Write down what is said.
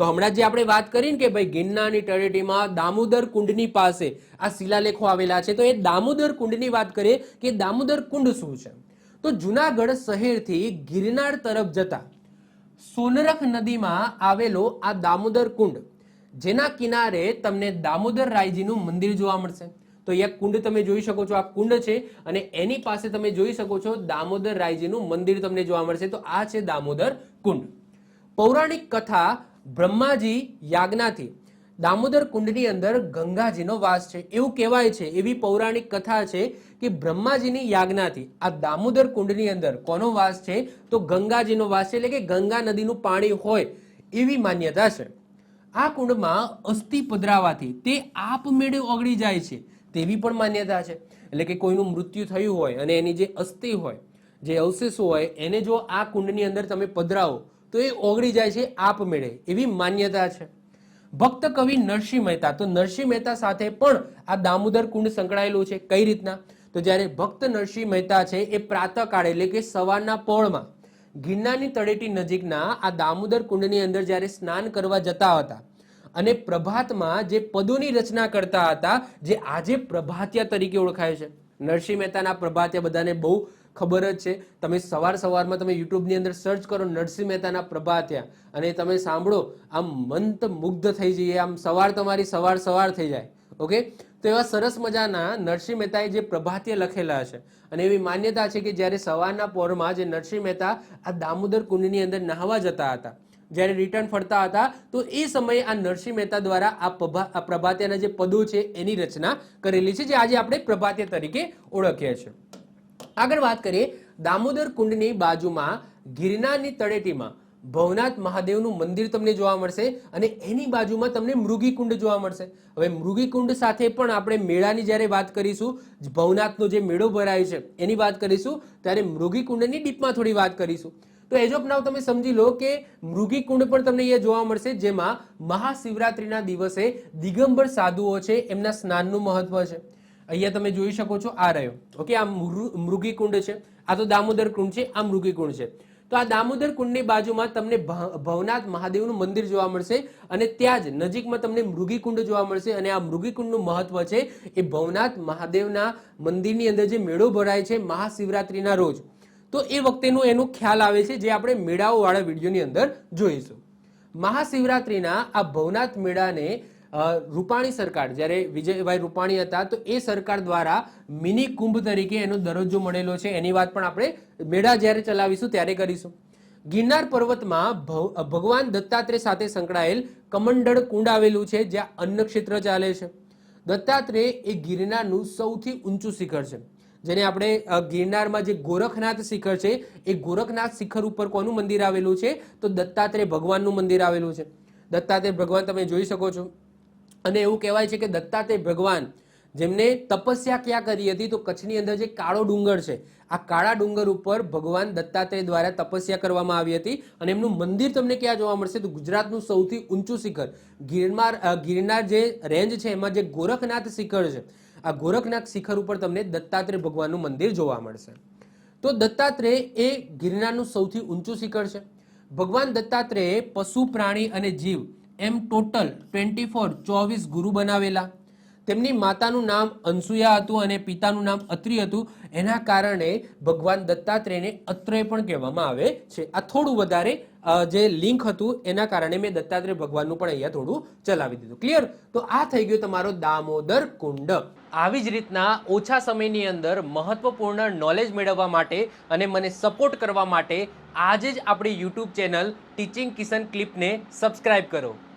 તો હમણાં જે આપણે વાત કરી ને કે ભાઈ ગિરનારની તળેટીમાં દામોદર કુંડની પાસે આ શિલાલેખો આવેલા છે, તો એ દામોદર કુંડની વાત કરીએ કે દામોદર કુંડ શું છે. તો જુનાગઢ શહેરથી ગિરનાર તરફ જતા સોનરખ નદીમાં આવેલો આ દામોદર કુંડ, જેના કિનારે તમને દામોદર રાયજીનું મંદિર જોવા મળશે. તો અહીંયા કુંડ તમે જોઈ શકો છો, આ કુંડ છે અને એની પાસે તમે જોઈ શકો છો દામોદર રાયજીનું મંદિર તમને જોવા મળશે. તો આ છે દામોદર કુંડ. પૌરાણિક કથા બ્રહ્માજી યાજ્ઞાથી દામોદર કુંડની અંદર ગંગાજીનો વાસ છે એવું કહેવાય છે. એવી પૌરાણિક કથા છે કે બ્રહ્માજીની યાજ્ઞાથી આ દામોદર કુંડની અંદર કોનો વાસ છે? તો ગંગાજીનો વાસ છે, એટલે કે ગંગા નદીનું પાણી હોય એવી માન્યતા છે. આ કુંડમાં અસ્થિ પધરાવાથી તે આપમેળે ઓગળી જાય છે તેવી પણ માન્યતા છે. એટલે કે કોઈનું મૃત્યુ થયું હોય અને એની જે અસ્થિ હોય, જે અવશેષો હોય, એને જો આ કુંડની અંદર તમે પધરાવો તો એ ઓગળી જાય છે આપમેળે, એવી માન્યતા છે. ભક્ત કવિ નરસિંહ મહેતા, તો નરસિંહ મહેતા સાથે પણ આ દામોદર કુંડ સંકળાયેલું છે. કઈ રીતના? તો જ્યારે ભક્ત નરસિંહ મહેતા છે એ પ્રાતઃકાળે એટલે કે સવારના પહોળમાં ગિરનારની તળેટી નજીકના આ દામોદર કુંડની અંદર જ્યારે સ્નાન કરવા જતા હતા અને પ્રભાતમાં જે પદોની રચના કરતા હતા, જે આજે પ્રભાતિયા તરીકે ઓળખાય છે. નરસિંહ મહેતાના પ્રભાતિયા બધાને બહુ ખબર જ છે. તમે સવારમાં તમે યુટ્યુબની અંદર સર્ચ કરો નરસિંહ મહેતાના પ્રભાતિયા અને તમે સાંભળો, આમ મંત મુગ્ધ થઈ જઈએ, આમ તમારી સવાર થઈ જાય. ઓકે, તો એવા સરસ મજાના નરસિંહ મહેતાએ જે પ્રભાતિયા લખેલા છે અને એવી માન્યતા છે કે જ્યારે સવારના પહોરમાં જે નરસિંહ મહેતા આ દામોદર કુંડની અંદર નહાવા જતા હતા, જ્યારે રિટર્ન ફરતા હતા, તો એ સમયે આ નરસિંહ મહેતા દ્વારા આ પ્રભાતિયાના જે પદો છે એની રચના કરેલી છે, જે આજે આપણે પ્રભાતિયા તરીકે ઓળખીએ છીએ. આગળ વાત કરીએ, દામોદર કુંડની બાજુમાં ગિરનારની તળેટીમાં ભવનાથ મહાદેવનું મંદિર તમને જોવા મળશે અને એની બાજુમાં તમને મૃગીકુંડ જોવા મળશે. હવે મૃગીકુંડ સાથે પણ આપણે મેળાની જ્યારે વાત કરીશું, ભવનાથનો જે મેળો ભરાય છે એની વાત કરીશું, ત્યારે મૃગીકુંડની ડીપમાં થોડી વાત કરીશું. તો એજ ઓફ નાઉ તમે સમજી લો કે મૃગીકુંડ પણ તમને અહીંયા જોવા મળશે, જેમાં મહાશિવરાત્રીના દિવસે દિગંબર સાધુઓ છે એમના સ્નાનનું મહત્વ છે. અહીંયા તમે જોઈ શકો છો, આ રહ્યો. ઓકે, આ મૃગીકુંડ છે, આ તો દામોદર કુંડ છે, આ મૃગીકુંડ છે. તો આ દામોદર કુંડની બાજુમાં તમને ભવનાથ મહાદેવનું મંદિર જોવા મળશે અને ત્યાં જ નજીકમાં તમને મૃગીકુંડ જોવા મળશે. અને આ મૃગીકુંડનું મહત્વ છે એ ભવનાથ મહાદેવના મંદિરની અંદર જે મેળો ભરાય છે મહાશિવરાત્રીના રોજ, તો એ વખતેનું એનો ખ્યાલ આવે છે, જે આપણે મેળાઓવાળા વિડીયોની અંદર જોઈશું. મહાશિવરાત્રીના આ ભવનાથ મેળાને રૂપાણી સરકાર, જ્યારે વિજયભાઈ રૂપાણી હતા, તો એ સરકાર દ્વારા મિની કુંભ તરીકે એનો દરજ્જો મળેલો છે. એની વાત પણ આપણે મેળા જ્યારે ચલાવીશું ત્યારે કરીશું. ગિરનાર પર્વતમાં ભગવાન દત્તાત્રેય સાથે સંકળાયેલ કમંડળ કુંડ આવેલું છે, જ્યાં અન્ન ક્ષેત્ર ચાલે છે. દત્તાત્રેય એ ગિરનારનું સૌથી ઊંચું શિખર છે, જેને આપણે ગિરનારમાં જે ગોરખનાથ શિખર છે, એ ગોરખનાથ શિખર ઉપર કોનું મંદિર આવેલું છે? તો દત્તાત્રેય ભગવાનનું મંદિર આવેલું છે. દત્તાત્રેય ભગવાન તમે જોઈ શકો છો. અને એવું કહેવાય છે કે દત્તાત્રેય ભગવાન જેમને તપસ્યા ક્યાં કરી હતી? તો કચ્છની અંદર જે કાળો ડુંગર છે, આ કાળા ડુંગર ઉપર ભગવાન દત્તાત્રેય દ્વારા તપસ્યા કરવામાં આવી હતી અને એમનું મંદિર તમને ક્યાં જોવા મળશે? તો ગુજરાતનું સૌથી ઊંચું શિખર ગિરનાર જે રેન્જ છે એમાં જે ગોરખનાથ શિખર છે, આ ગોરખનાથ શિખર ઉપર તમને દત્તાત્રેય ભગવાનનું મંદિર જોવા મળશે. તો દત્તાત્રેય એ ગિરનારનું સૌથી ઊંચું શિખર છે. ભગવાન દત્તાત્રેય પશુ, પ્રાણી અને જીવ એમ ટોટલ 24 ગુરુ બનાવેલા. તેમની માતાનું નામ અનસુયા હતું અને પિતાનું નામ અત્રિ હતું. એના કારણે ભગવાન દત્તાત્રેયને અત્રેય પણ કહેવામાં આવે છે. આ થોડું વધારે જે લિંક હતું એના કારણે મેં દત્તાત્રેય ભગવાનનું પણ અહીંયા થોડું ચલાવી દીધું. ક્લિયર? તો આ થઈ ગયો તમારો દામોદર કુંડ. આવી જ રીતના ઓછા સમયની અંદર મહત્વપૂર્ણ નોલેજ મેળવવા માટે અને મને સપોર્ટ કરવા માટે આજે જ આપણી યુટ્યુબ ચેનલ ટીચિંગ કિશન ક્લિપને સબસ્ક્રાઇબ કરો.